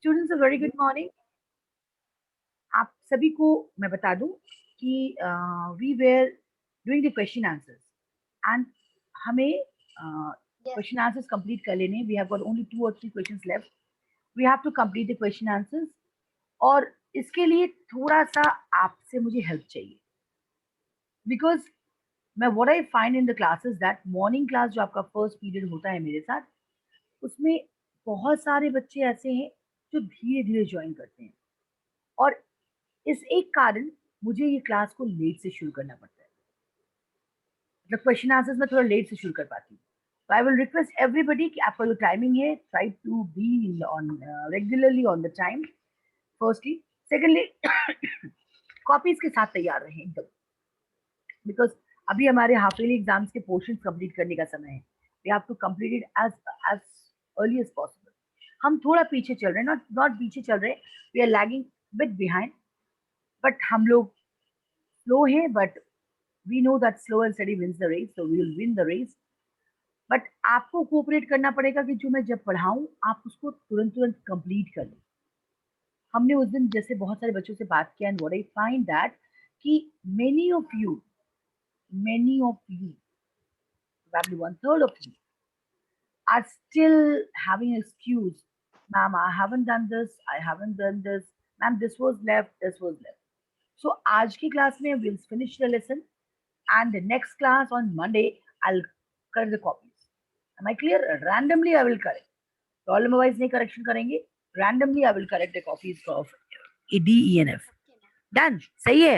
Students, a very good morning. आप सभी को मैं बता दूं कि we were doing the question answers and हमें क्वेश्चन आंसर्स कंप्लीट कर लेने। We have got only 2 or 3 questions left. We have to complete the question answers और इसके लिए थोड़ा सा आपसे मुझे हेल्प चाहिए, बिकॉज मैं what I find in the classes that morning class जो आपका फर्स्ट पीरियड होता है मेरे साथ, उसमें बहुत सारे बच्चे ऐसे हैं जो धीरे धीरे ज्वाइन करते हैं और इस एक कारण मुझे ये क्लास को लेट से शुरू करना पड़ता है। मतलब क्वेश्चन आंसर्स में थोड़ा लेट से शुरू कर पाती हूँ। तो आई विल रिक्वेस्ट एवरीबडी कि आपका जो टाइमिंग है, try to be on regularly on the time, firstly. Secondly, copies के साथ तैयार रहें एकदम, बिकॉज अभी हमारे हाफ ईयरली एग्जाम्स के पोर्शन कंप्लीट करने का समय है। We have to complete it as as early as possible. हम थोड़ा पीछे चल रहे हैं, नॉट नॉट पीछे चल रहे, we are lagging bit behind, but हम लोग स्लो है, but we know that slow and steady wins the race, so we will win the race. But आपको कोऑपरेट करना पड़ेगा कि जो मैं जब पढ़ाऊं आप उसको तुरंत तुरंत कंप्लीट कर लें। हमने उस दिन जैसे बहुत सारे बच्चों से बात किया and what I find that कि many of you, probably 1/3 of you, are still having an excuse. Ma'am, I haven't done this, I haven't done this. Ma'am, this was left, this was left. So आज की class में we'll finish the lesson and the next class on Monday I'll correct the copies. Am I clear? Randomly I will correct. Problem wise नहीं correction करेंगे. Randomly I will correct the copies of D, E, and F. Done. सही है?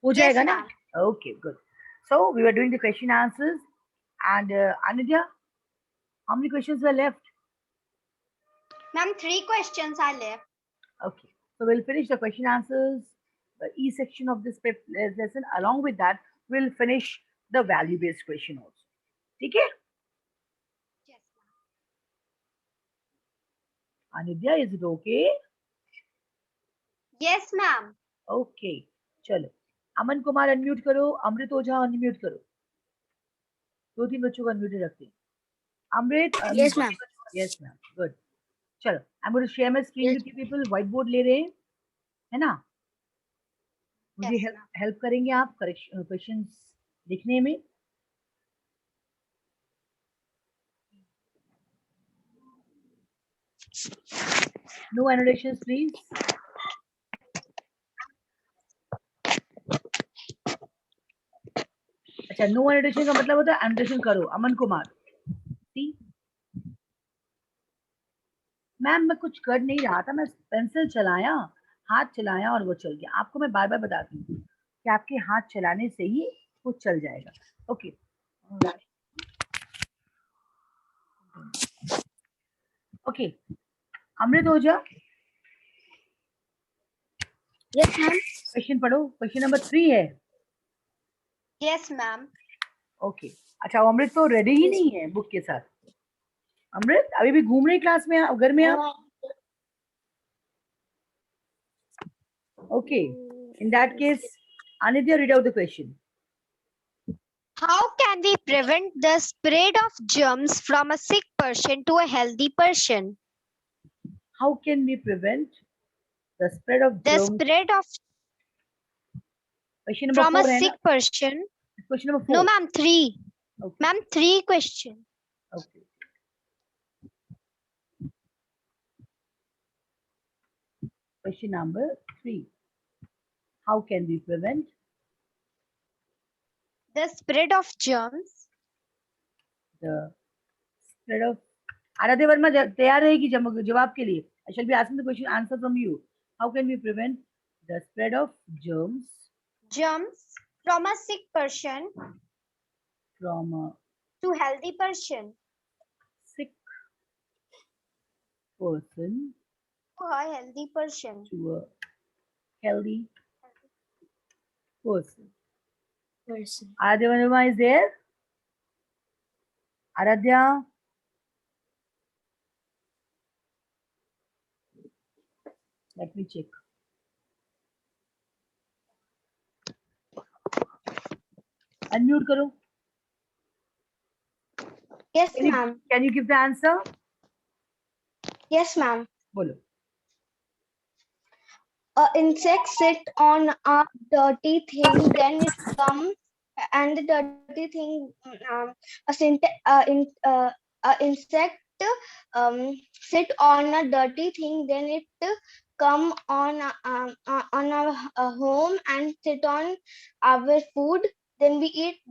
हो Yes, जाएगा ना? ma'am. Okay, good. So we were doing the question answers and Anidya, how many questions were left? Ma'am, 3 questions are left. Okay, so we'll finish the question answers, the E section of this lesson. Along with that, we'll finish the value-based question also. Okay? Yes, ma'am. Anidya, is it okay? Yes, ma'am. Okay, चलो। Aman Kumar unmute करो, अमृत ओझा unmute करो। 2-3 बच्चों को unmute रखते हैं। Amrit, Yes, ma'am. Yes ma'am, good. चलो, I am going to share my screen with you people. White board ले रहे हैं, है ना? मुझे Yes, ma'am. हेल्प करेंगे आप क्वेश्चंस लिखने में। No annotations, please. अच्छा, नो एनोटेशन का मतलब होता है एनोटेशन करो। अमन कुमार, मैम मैं कुछ कर नहीं रहा था, मैं पेंसिल चलाया, हाथ चलाया और वो चल गया। आपको मैं बार बार बताती हूँ कि आपके हाथ चलाने से ही वो चल जाएगा। ओके ओके, अमृत हो जा। Yes, ma'am. क्वेश्चन पढ़ो, क्वेश्चन नंबर 3 है। Yes, ma'am. ओके, अच्छा अमृत तो रेडी ही नहीं है बुक के साथ। अमृत अभी भी घूम रहे क्लास में, घर में आप? Okay, in that case Anidya, read out the question. How can we prevent the spread of germs from a sick person to a healthy person? How can we prevent the spread of The germs? spread of Question number from a 4 है ना? sick person. Question number 4. No, ma'am, 3. Okay. Ma'am, 3 question. Okay. Question number 3. How can we prevent The spread of germs. the spread of? आराध्य वर्मा तैयार रहेगी जवाब के लिए। I shall be asking the question answer from you. How can we prevent the spread of germs Germs from a sick person from a to healthy person. sick person To a healthy person. to a healthy person? Aradhya Verma is there? Aradhya? Let me check. Unmute karo. Yes, ma'am. Can you give the answer? Yes, ma'am. बोलो. Insect sit on a dirty thing, then it come and the dirty thing, a insect sit on a dirty thing, then it come on on a home and sit on our food. Then we eat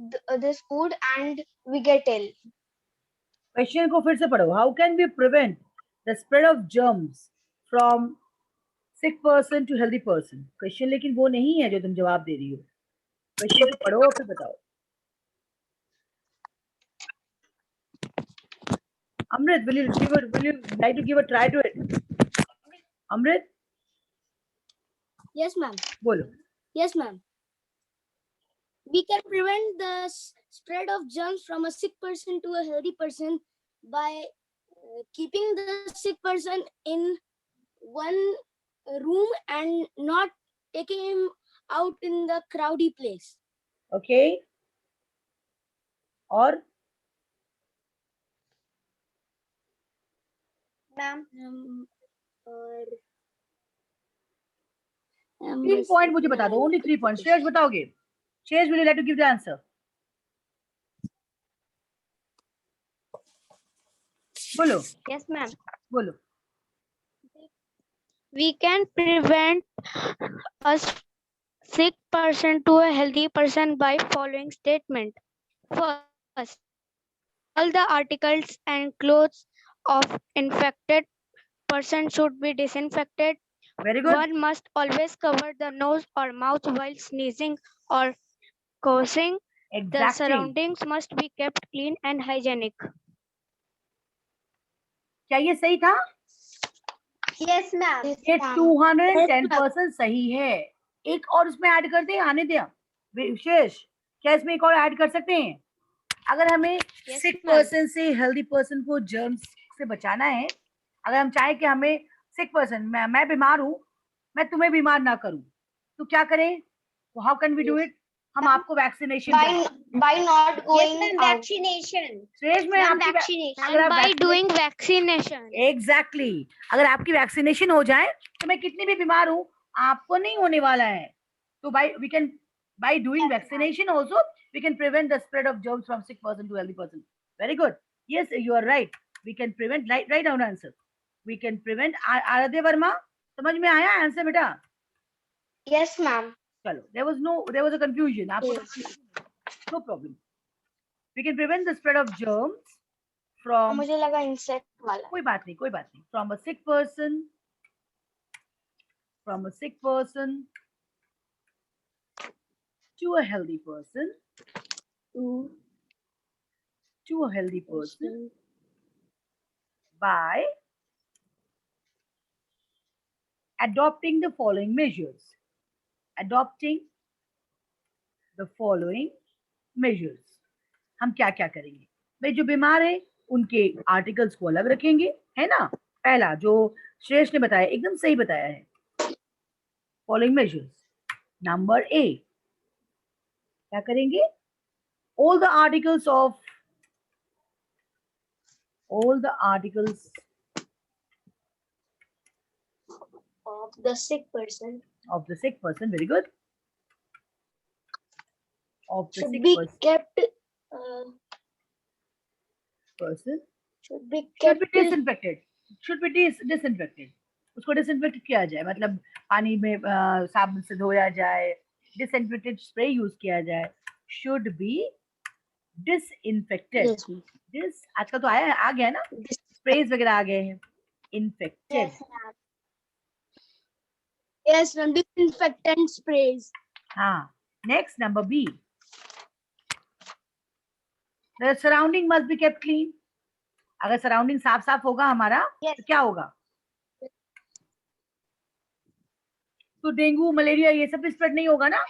this food and we get ill. Question को फिर से पढ़ो. How can we prevent the spread of germs from sick person to healthy person? Question लेकिन वो नहीं है जो तुम जवाब दे रही हो. क्वेश्चन को पढ़ो और फिर बताओ. Amrit, will you like to give a try to it? Amrit? Yes, ma'am. बोलो. Yes, ma'am. We can prevent the spread of germs from a sick person to a healthy person by keeping the sick person in one room and not taking him out in the crowded place. Okay. और Ma'am. 3 point मुझे बता दो. Only 3 point. Shreyas बताओगे? Shreyas, will you like to give the answer? बोलो. Yes, ma'am. बोलो. We can prevent a sick person to a healthy person by following statement. First, all the articles and clothes of infected person should be disinfected. Very good. One must always cover the nose or mouth while sneezing or coughing. The Exactly. surroundings must be kept clean and hygienic. क्या ये सही था? Yes, ma'am. ये 210% सही है. एक और इसमें ऐड कर दे. आने दिया विशेष. क्या इसमें एक और ऐड कर सकते हैं? अगर हमें सिक पर्सन से हेल्दी पर्सन को जर्म्स से बचाना है, अगर हम चाहें कि हमें सिक पर्सन, मैं बीमार हूं, मैं तुम्हें बीमार ना करूं, तो क्या करें? How can we do it? हम आपको vaccination by not going vaccination. Stage में आपकी And by doing vaccination. Exactly. अगर आपकी वैक्सीनेशन हो जाए तो मैं कितनी भी बीमार हूं, आपको नहीं होने वाला है. तो by doing vaccination also we can prevent the spread of germs from sick person to healthy person. Very good. Yes, you are right. We can prevent. Write down answer. We can prevent. आराध्य वर्मा, समझ में आया answer बेटा? Yes, ma'am. चलो. There was a confusion. No problem. We can prevent the spread of germs from. मुझे लगा insect वाला. कोई बात नहीं. From a sick person. To a healthy person. By adopting the following measures. हम क्या क्या करेंगे? भाई जो बीमार है उनके आर्टिकल्स को अलग रखेंगे, है ना? पहला जो श्रेष्ठ ने बताया, एकदम सही बताया है. Following measures. नंबर ए, क्या करेंगे? all the articles of The sick person very good. Of the should sick be person, kept. Should be disinfected. Should be disinfected. उसको डिसइंफेक्ट किया जाए, मतलब पानी में साबुन से धोया जाए, डिसइंफेक्टेड स्प्रे यूज किया जाए. Should be disinfected. आजकल तो आ गया ना, स्प्रेज वगैरह आ गए हैं. Infected. Yes, ma'am. Disinfectant sprays. हाँ. Next, number B. The surrounding must be kept clean. अगर सराउंडिंग साफ होगा हमारा, तो क्या होगा? तो डेंगू, मलेरिया ये सब स्प्रेड नहीं होगा ना.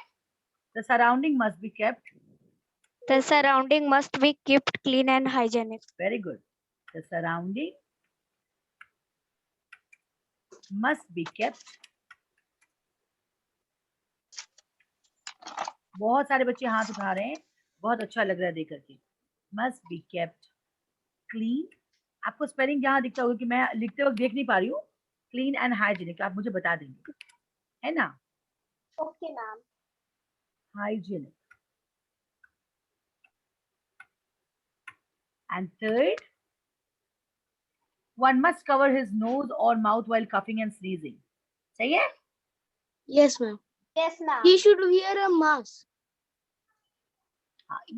The surrounding must be kept. The surrounding must be kept clean and hygienic. Very good. The surrounding must be kept. बहुत सारे बच्चे हाथ उठा रहे हैं, बहुत अच्छा लग रहा है देख करके. Must be kept clean. आपको स्पेलिंग जहां दिखता होगा कि मैं लिखते वक्त देख नहीं पा रही हूँ, क्लीन एंड हाइजीनिक, आप मुझे बता देंगे, है ना? Okay, ma'am. Hygienic. And third, one must cover his nose or mouth while coughing and sneezing. सही है? Yes, ma'am. Yes, ma'am. He should wear a mask.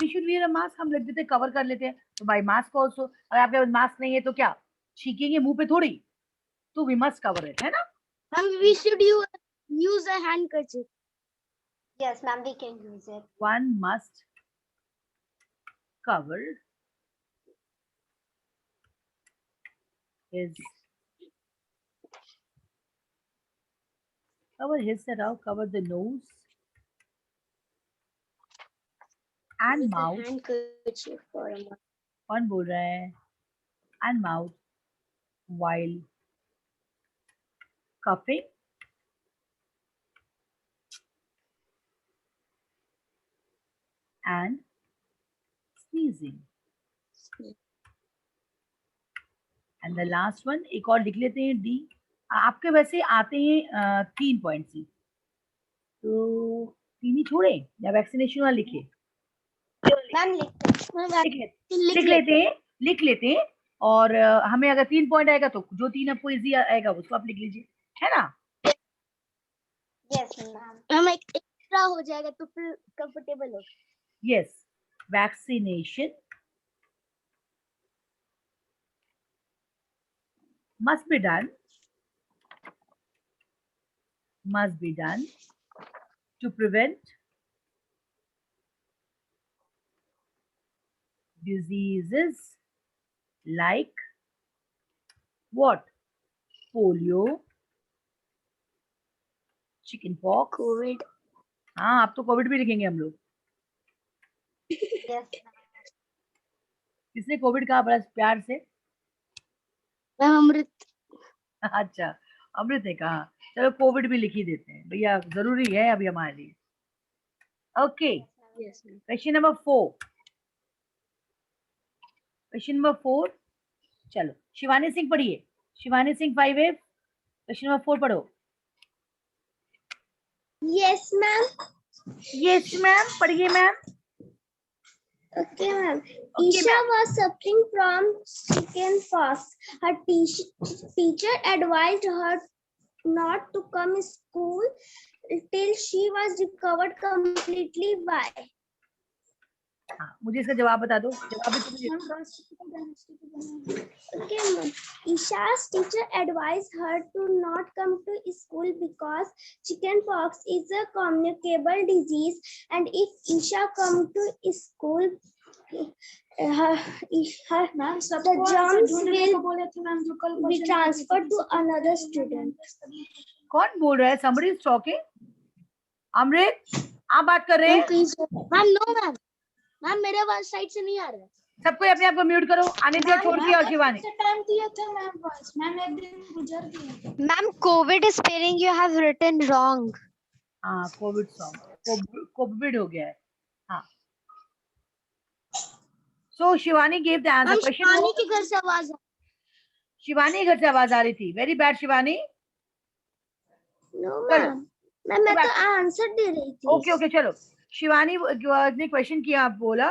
We should wear a mask. हम लग देते कवर कर लेते हैं, तो by mask also. अगर आपके पास मास्क नहीं है तो क्या छींकेंगे मुंह पे थोड़ी, तो we must cover it, है ना? We should use a handkerchief. Yes, ma'am, we can use it. One must cover his से रहो, cover the nose and With mouth. a handkerchief for a mask. कौन बोल रहा है? And mouth while coughing and sneezing. And the last one, एक और लिख लेते हैं डी. आपके वैसे आते हैं 3 पॉइंट्स ही, तो 3 ही छोड़े या वैक्सीनेशन वाला लिखे? मैम लिख लेते हैं और हमें अगर 3 पॉइंट आएगा तो जो 3 आपको इजी आएगा उसको आप लिख लीजिए, है ना? यस मैम, हम एक एक्स्ट्रा हो जाएगा तो फिर कंफर्टेबल हो. Yes, vaccination must be done to prevent diseases like what? Polio, chicken pox, Covid. हाँ, आप तो कोविड भी लिखेंगे हम लोग. यस. किसने कोविड कहा बड़ा प्यार से? मैम अमृत. अच्छा, अमृत ने कहा. चलो कोविड भी लिख ही देते हैं भैया, जरूरी है अभी हमारे लिए. Okay, question number 4. Question number 4, चलो शिवानी सिंह पढ़िए. Shivani Singh 5A, question number 4 पढ़ो. Yes ma'am. यस मैम, पढ़िए ma'am. Okay, ma'am. Isha was suffering from chicken pox. Her teacher advised her not to come to school till she was recovered completely. Why? हाँ, मुझे इसका जवाब बता दो. जवाब भी Okay, ma'am. Isha's teacher advised her to not come to school because chickenpox is a communicable disease, and if Isha come to school, the germs will be transferred to another student. कौन बोल रहा है? somebody is talking. अमृत, आप बात कर रहे हैं? Ma'am no ma'am. Ma'am मेरे वाला साइड से नहीं आ रहा है. सबको अपने आप को म्यूट करो. अनित्या छोड़ दिया और शिवानी. टाइम दिया था मैम बस. मैम एक दिन गुजर गया. Ma'am, COVID spelling you have written wrong. हाँ, कोविड कोविड हो गया है. हाँ. So Shivani gave the answer. Question. Shivani के घर से आवाज. शिवानी घर से आवाज आ रही थी. Very bad Shivani. No ma'am. मैं तो आंसर दे रही थी. ओके चलो. शिवानी ने क्वेश्चन किया, बोला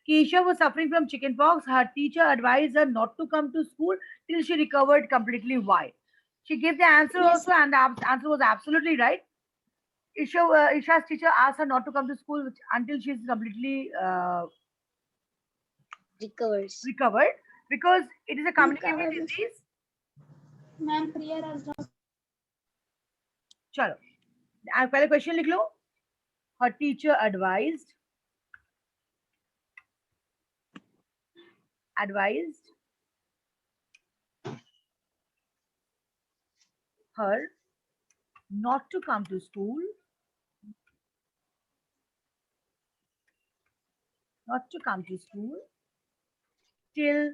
कि Isha was suffering from chicken pox. Her teacher advised her not to come to school till she recovered completely. Why? She gave the answer also, and the answer was absolutely right. Isha's teacher asked her not to come to school until she is completely recovered because it is a communicable disease. Ma'am Priya Raj. चलो, पहले question लिख लो. Her teacher advised her not to come to school till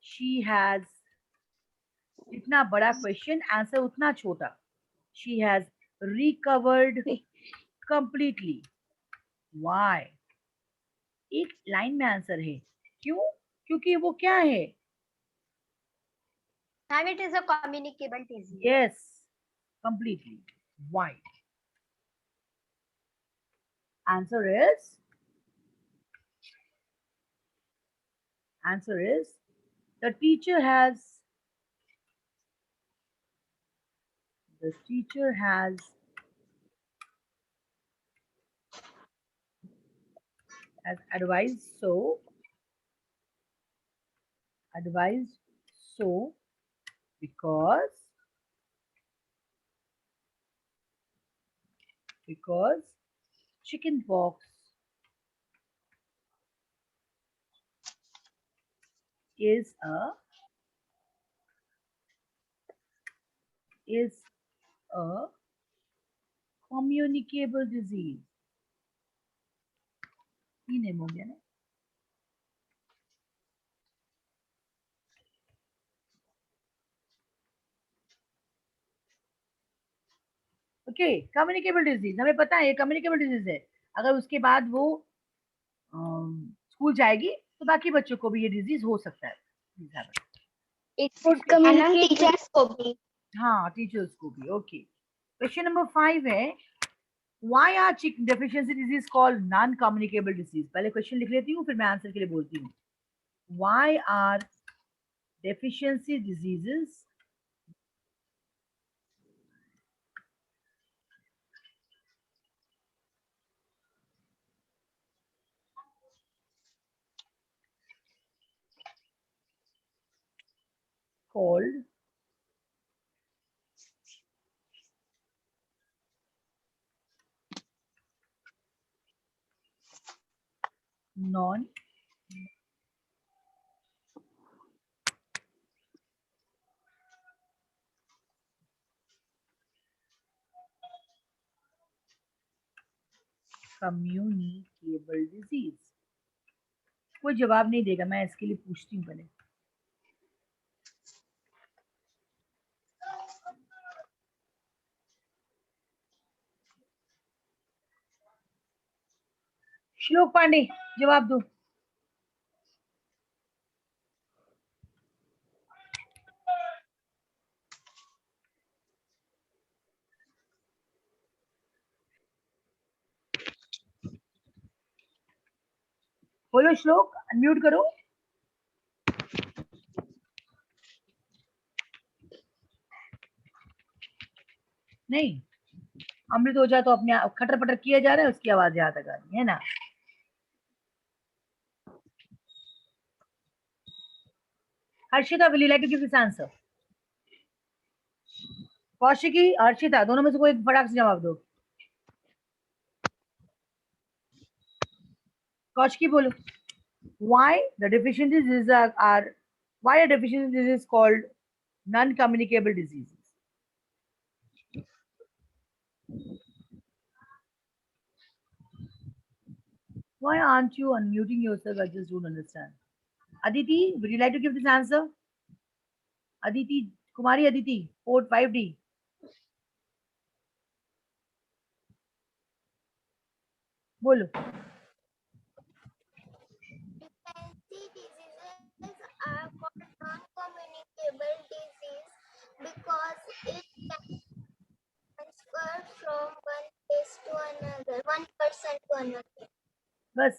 she has, इतना बड़ा question, answer उतना छोटा. She has recovered completely. Why? एक line में answer है. क्यों? क्योंकि वो क्या है? Ma'am, it is a communicable disease. Yes, completely. Why? Answer is the teacher has advised so because chickenpox is a communicable disease. तीन name हो गया ना? ओके, कम्युनिकेबल डिजीज हमें पता है ये कम्युनिकेबल डिजीज है. अगर उसके बाद वो स्कूल जाएगी तो बाकी बच्चों को भी ये डिजीज हो सकता है. It could communicate teachers को भी. हाँ, टीचर्स को भी. ओके, क्वेश्चन नंबर 5 है why are chicken deficiency disease called non communicable disease. पहले क्वेश्चन लिख लेती हूँ फिर मैं आंसर के लिए बोलती हूँ. why are deficiency diseases called non communicable disease. कोई जवाब नहीं देगा, मैं इसके लिए पूछती हूँ पहले. श्लोक पांडे जवाब दो. बोलो श्लोक, अनम्यूट करो. नहीं, अमृत हो जाए तो अपने खटर पटर किया जा रहा है, उसकी आवाज यहाँ तक आ रही है ना. Harshita, will you like to give this answer? Kaushiki, Harshita, दोनों में से कोई फटाक से जवाब दो. कौशिकी बोलो. Why the deficiency diseases are why are deficiency diseases called non-communicable diseases? Why aren't you unmuting yourself? I just don't understand. Aditi, would you like to give this answer? Aditi, Kumari Aditi, Port 5D. बोलो. Deficiency diseases are called non-communicable disease because it can transfer from one place to another, one person to another. बस.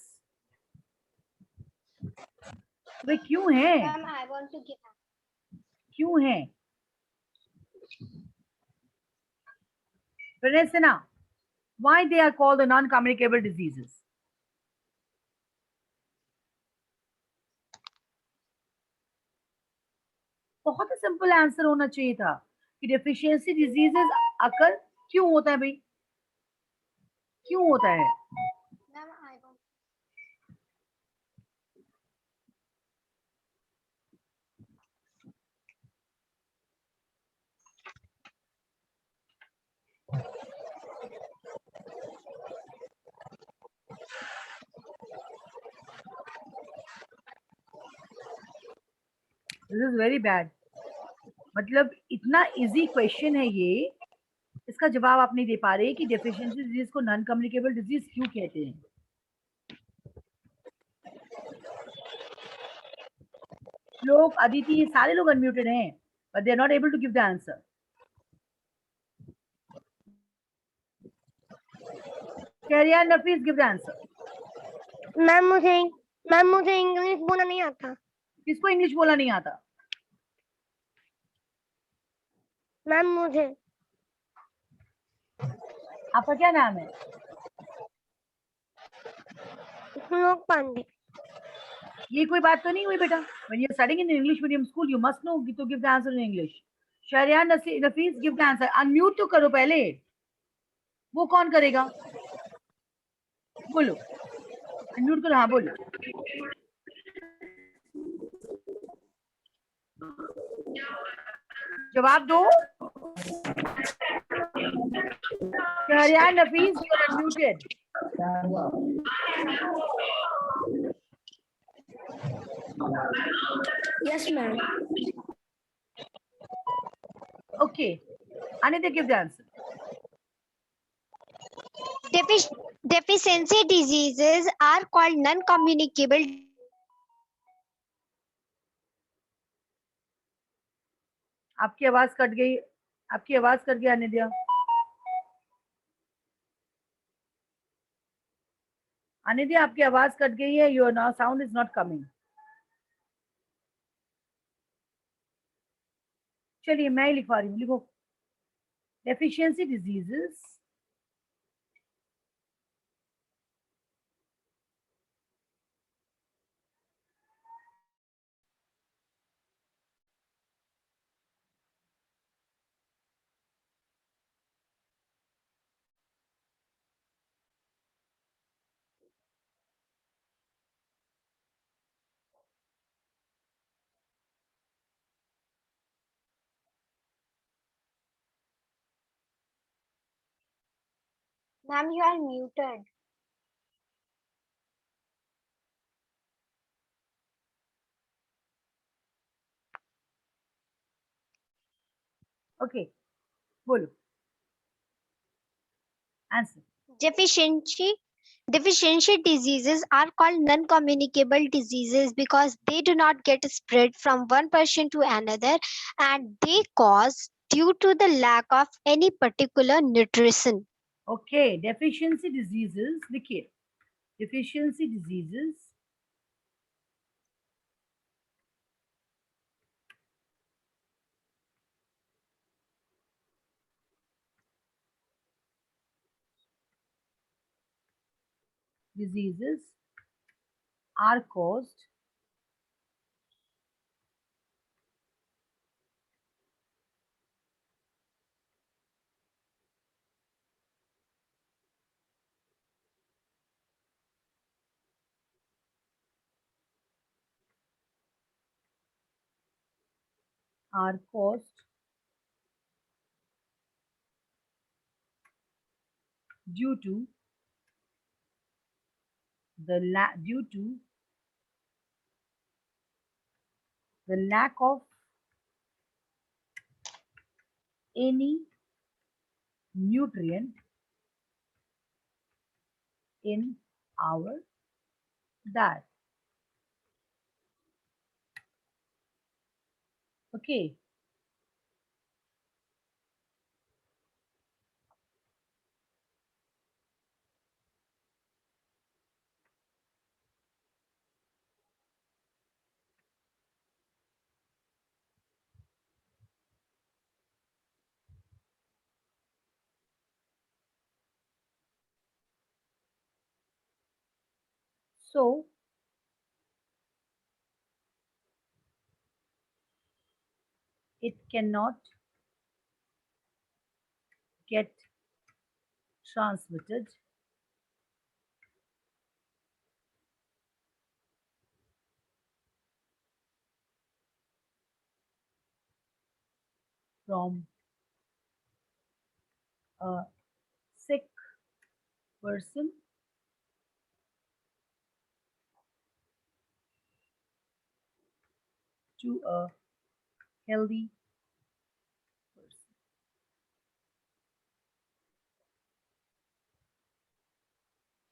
वे क्यों है? Ma'am, I want to give. क्यों है? Pranay Sinha, why they are called the non-communicable diseases? बहुत ही simple answer होना चाहिए था कि डेफिशिएंसी डिजीजेस अकर क्यों होता है भाई, क्यों होता है? Ma'am, I want. This is very bad. मतलब इतना इजी क्वेश्चन है ये, इसका जवाब आप नहीं दे पा रहे कि डेफिशिएंसी डिजीज को नॉन कम्युनिकेबल डिजीज क्यों कहते हैं. लोग, अदिति, ये सारे लोग अनम्यूटेड हैं. but they are not able to give the answer. Sharia and Nafis, give the answer. Ma'am मुझे इंग्लिश बोलना नहीं आता. किसको इंग्लिश बोलना नहीं आता? मैम मुझे. आपका क्या नाम है? लोक पांडे. ये कोई बात तो नहीं हुई बेटा. When you are studying in English medium school, you must know to give the answer in English. Sharia and Nafis, give the answer. Unmute तो करो पहले. वो कौन करेगा? बोलो. Unmute करो. हाँ बोलो. जवाब दो. Sharia and Nafis, you are unmuted. Yes, ma'am. Okay. Anitya, give the answer. Deficiency diseases are called non-communicable. आपकी आवाज कट गई. आपकी आवाज कट गई अनिद्या. अनिद्या, आपकी आवाज कट गई है. Your now sound is not coming. चलिए मैं ही लिखवा रही हूँ. लिखो. Deficiency diseases Ma'am, you are muted. Okay. बोलो. Answer. Deficiency diseases are called non-communicable diseases because they do not get spread from one person to another, and they cause due to the lack of any particular nutrition. Okay. Deficiency diseases लिखिए. Deficiency diseases are caused due to the lack of any nutrient in our diet. Okay. So it cannot get transmitted from a sick person to a healthy person.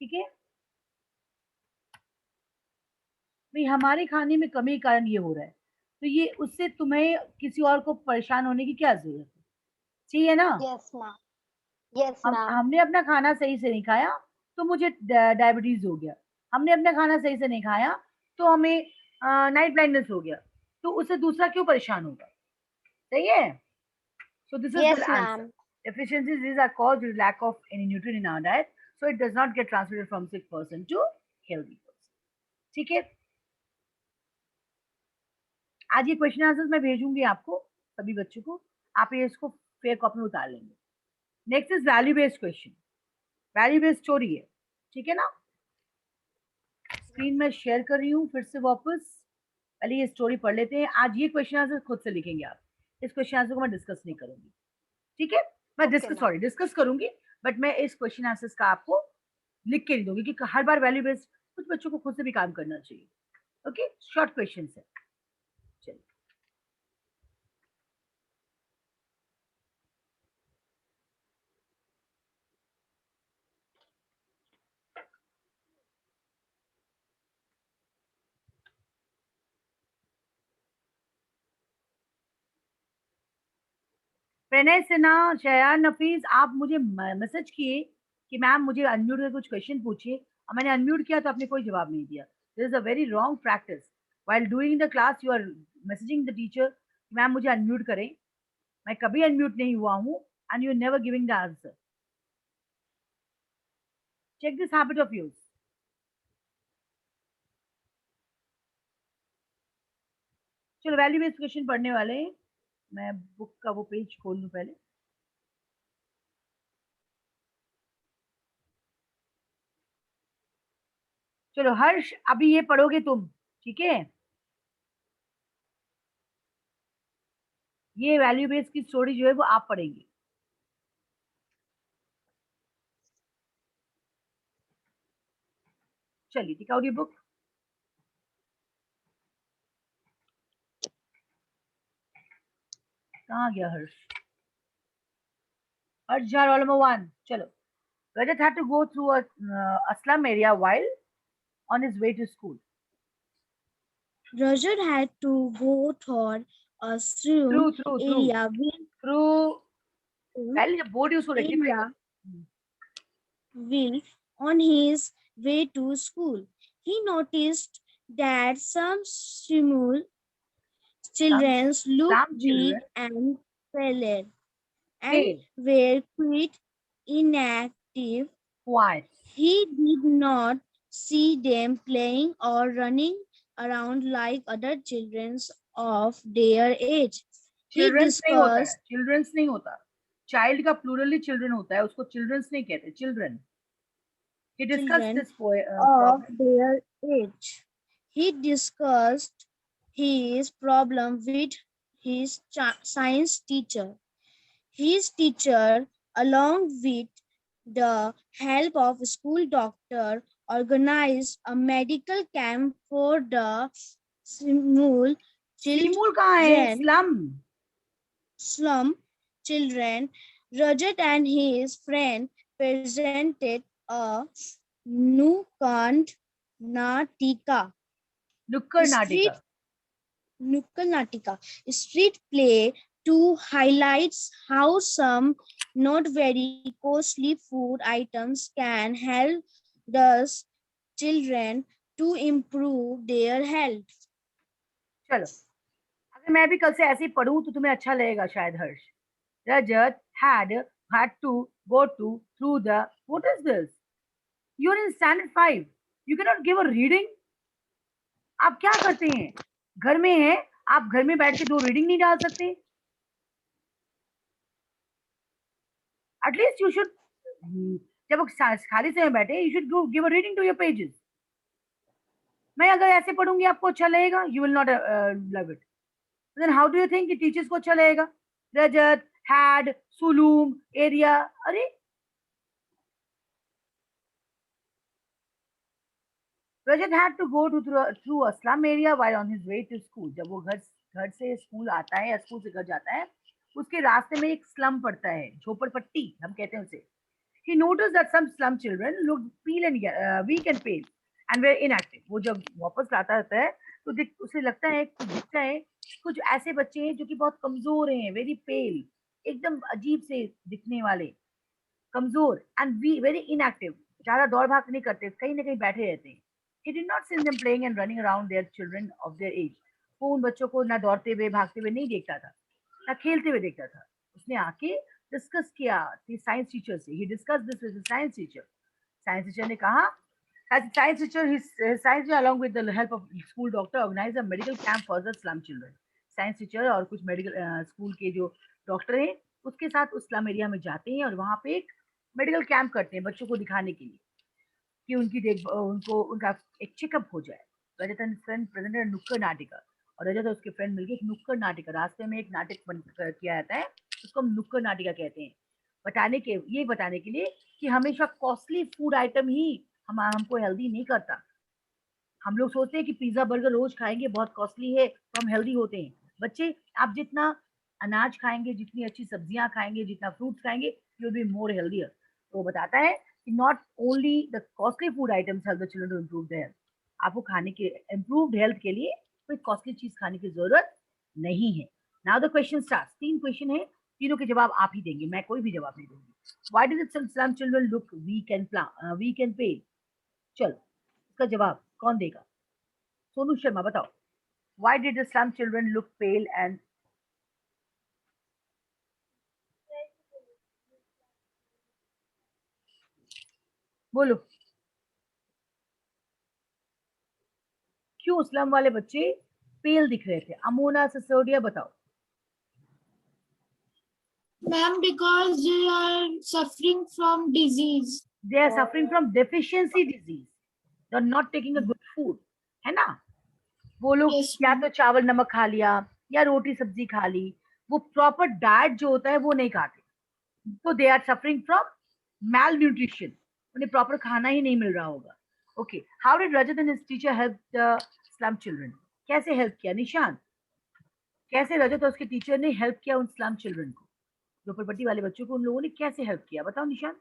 ठीक है. भाई हमारे खाने में कमी के कारण ये हो रहा है. तो ये उससे तुम्हें किसी और को परेशान होने की क्या जरूरत है? चाहिए ना? Yes, ma'am. Yes, ma'am. हमने अपना खाना सही से नहीं खाया तो मुझे डायबिटीज हो गया, हमने अपना खाना सही से नहीं खाया तो हमें नाइट ब्लाइंडनेस हो गया, तो उससे दूसरा क्यों परेशान होगा? सही है? So this is Yes, the answer. ma'am. Deficiencies these are caused due to lack of any nutrient in our diet, so it does not get transmitted from sick person to healthy person. ठीक है? आज ये question answers मैं भेजूंगी आपको सभी बच्चों को, आप ये इसको फेयर कॉपी में उतार लेंगे। Next is value based question. Value based story है, ठीक है ना? स्क्रीन में शेयर कर रही हूँ फिर से वापस। पहले ये स्टोरी पढ़ लेते हैं। आज ये क्वेश्चन आंसर खुद से लिखेंगे आप, इस क्वेश्चन आंसर को मैं डिस्कस नहीं करूंगी, ठीक है? मैं डिस्कस करूंगी, बट मैं इस क्वेश्चन आंसर्स का आपको लिख के नहीं दूंगी, क्योंकि हर बार वैल्यू बेस्ड कुछ बच्चों को खुद से भी काम करना चाहिए। ओके, शॉर्ट क्वेश्चन है। चलिए, प्रणय सिन्हा, शयार नफीस, आप मुझे मैसेज किए कि मैम मुझे अनम्यूट करके कुछ क्वेश्चन पूछिए, और मैंने अनम्यूट किया तो आपने कोई जवाब नहीं दिया। This is a very wrong practice. While doing the class you are messaging the teacher, ma'am मुझे अनम्यूट करें। मैं कभी अनम्यूट नहीं हुआ हूँ, and you never giving the answer. Check this habit of yours. चलो वैल्यू बेस्ड क्वेश्चन पढ़ने वाले हैं। मैं बुक का वो पेज खोल लूं पहले। चलो हर्ष, अभी ये पढ़ोगे तुम, ठीक है? ये वैल्यू बेस्ड की स्टोरी जो है वो आप पढ़ेंगे। चलिए दिखाओ ये बुक। कहाँ गया हर्ष? हर्ष जा रोल नंबर 1। चलो, Rajat had to go through a slum area while on his way to school. Roger had to go through a slum area through पहले जब बोर्ड उसको rectify area will on his way to school. He noticed that some small children looked weak and pale and were quite inactive. Why? He did not see them playing or running around like other children of their age. Childrens नहीं होता है, children's नहीं होता। Child का plural ही children होता है, उसको children's नहीं कहते, children. He discussed this of their age. He discussed his problem with his science teacher. His teacher, along with the help of a school doctor, organized a medical camp for the small slum children. Rajat and his friend presented a Nukkad Natika. Street play to highlight how some not very costly food items can help those children to improve their health. चलो, अगर मैं भी कल से ऐसे ही पढ़ूं तो तुम्हें अच्छा लगेगा शायद हर्ष। Rajat had to go through the, what is this? You're in standard 5. You cannot give a reading. आप क्या करते हैं? घर में हैं, आप घर में बैठ के 2 रीडिंग नहीं डाल सकते? एटलीस्ट यू शुड, जब खाली समय बैठे, you should give a reading to your pages. मैं अगर ऐसे पढ़ूंगी आपको अच्छा लगेगा? You will not love it. Then how do you think कि टीचर्स को अच्छा लगेगा? रजत had सुलूम एरिया, अरे Rajat had to go through a slum area while on his way to school. जब वो घर से स्कूल आता है या स्कूल से घर जाता है, उसके रास्ते में एक स्लम पड़ता है, झोपड़पट्टी हम कहते हैं उसे। He noticed that some slum children looked weak and pale and were inactive. वो जब वापस लाता रहता है तो उसे लगता है, दिखता है कुछ ऐसे बच्चे हैं जो कि बहुत कमजोर हैं, वेरी पेल, एकदम अजीब से दिखने वाले, कमजोर एंड वेरी इनएक्टिव, ज्यादा दौड़ भाग नहीं करते, कहीं ना कहीं बैठे रहते हैं. He did not see them playing and running around their children of their age. वो उन बच्चों को ना दौड़ते हुए भागते हुए नहीं देखता था, ना खेलते हुए देखता था. उसने आके डिस्कस किया साइंस टीचर से. He discussed this with the science teacher. Science teacher ने कहा, as a science teacher, his science teacher along with the help of school doctor organized a medical camp for the slum children. Science teacher और कुछ medical school के जो doctor हैं उसके साथ उस स्लम एरिया में जाते हैं और वहां पे एक मेडिकल कैंप करते हैं बच्चों को दिखाने के लिए कि उनकी देख उनको उनका एक चेकअप हो जाए. रजत एंड फ्रेंड प्रेजेंटेड नुक्कड़ नाटिका, और रजत और उसके फ्रेंड मिलकर एक नुक्कड़ नाटिका, रास्ते में एक नाटक किया जाता है, उसको हम नुक्कड़ नाटिका कहते हैं, बताने के लिए कि हमेशा कॉस्टली फूड आइटम ही हमको हेल्दी नहीं करता. हम लोग सोचते हैं कि पिज्जा बर्गर रोज खाएंगे बहुत कॉस्टली है तो हम हेल्दी होते हैं. बच्चे, आप जितना अनाज खाएंगे, जितनी अच्छी सब्जियां खाएंगे, जितना फ्रूट्स खाएंगे, you will be more healthier. तो वो बताता है कि not only the costly food items help the children to improve their health. आपको खाने के इम्प्रूव्ड हेल्थ के लिए कोई कॉस्टली चीज खाने की जरूरत नहीं है. Now the question start. 3 question है, तीनों के जवाब आप ही देंगे, मैं कोई भी जवाब नहीं दूंगी. Why did some children look weak and pale? चलो इसका जवाब कौन देगा? सोनू शर्मा बताओ. Why did the slum children look pale and बोलो क्यों स्लम वाले बच्चे पेल दिख रहे थे? अमोना सिसोदिया बताओ. Ma'am, because they are suffering from disease. They are suffering from deficiency disease. They are not taking a good food, है ना? वो लोग Yes, या ma'am. तो चावल नमक खा लिया या रोटी सब्जी खा ली, वो प्रॉपर डाइट जो होता है वो नहीं खाते, तो they are suffering from malnutrition, उन्हें प्रॉपर खाना ही नहीं मिल रहा होगा. Okay, how did Rajat and his teacher help the slum children? कैसे हेल्प किया निशांत? कैसे रजत और उसके टीचर ने हेल्प किया उन स्लम चिल्ड्रन को, झोपड़पट्टी वाले बच्चों को उन लोगों ने कैसे हेल्प किया? बताओ Nishant.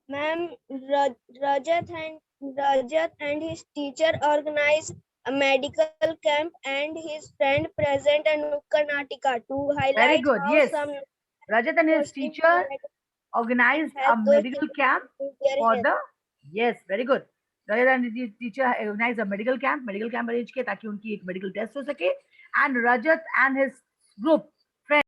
Ma'am, Rajat and his teacher organized a medical camp and his friend present a Nukkad Natika to Very highlight good. how Yes, some Rajat and his Muslim teacher children organized a help those medical children camp improve their for health. the, yes, very good. Rajat and his teacher organized a medical camp arrange किया ताकि उनकी एक medical test हो सके. And Rajat and his group